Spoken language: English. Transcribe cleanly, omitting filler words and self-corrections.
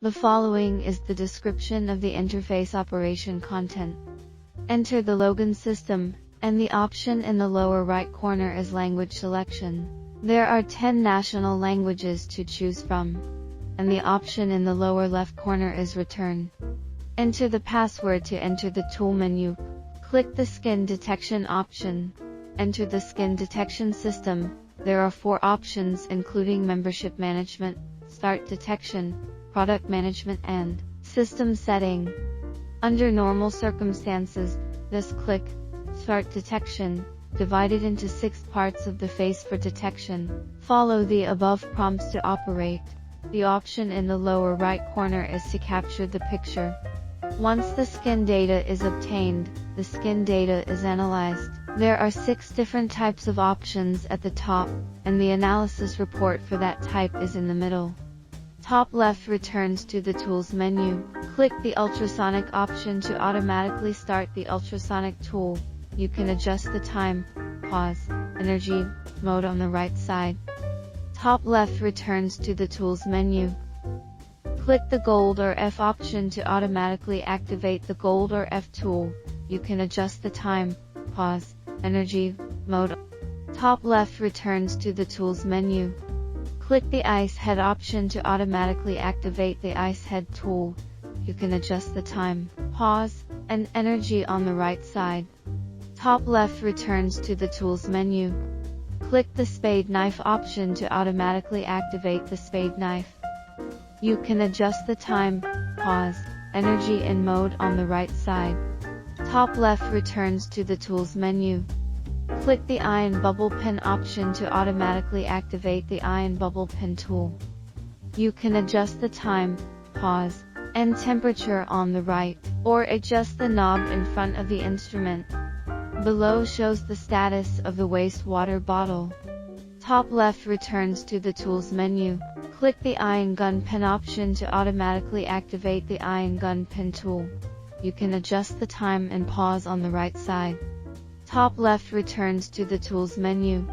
The following is the description of the interface operation content. Enter the login system, and the option in the lower right corner is language selection. There are 10 national languages to choose from, and the option in the lower left corner is return. Enter the password to enter the tool menu. Click the skin detection option. Enter the skin detection system. There are 4 options including membership management, start detection, product management and system setting. Under normal circumstances, just click Start Detection, divided into 6 parts of the face for detection. Follow the above prompts to operate. The option in the lower right corner is to capture the picture. Once the skin data is obtained, the skin data is analyzed. There are 6 different types of options at the top, and the analysis report for that type is in the middle. Top left returns to the Tools menu. Click the ultrasonic option to automatically start the ultrasonic tool. You can adjust the time, pause, energy, mode on the right side. Top left returns to the Tools menu. Click the Gold or F option to automatically activate the Gold or F tool. You can adjust the time, pause, energy, mode. Top left returns to the Tools menu. Click the Ice Head option to automatically activate the Ice Head tool. You can adjust the time, pause, and energy on the right side. Top left returns to the Tools menu. Click the Spade Knife option to automatically activate the Spade Knife. You can adjust the time, pause, energy and mode on the right side. Top left returns to the Tools menu. Click the Iron Bubble Pen option to automatically activate the Iron Bubble Pen tool. You can adjust the time, pause, and temperature on the right, or adjust the knob in front of the instrument. Below shows the status of the wastewater bottle. Top left returns to the Tools menu. Click the Iron Gun Pen option to automatically activate the Iron Gun Pen tool. You can adjust the time and pause on the right side. Top left returns to the Tools menu.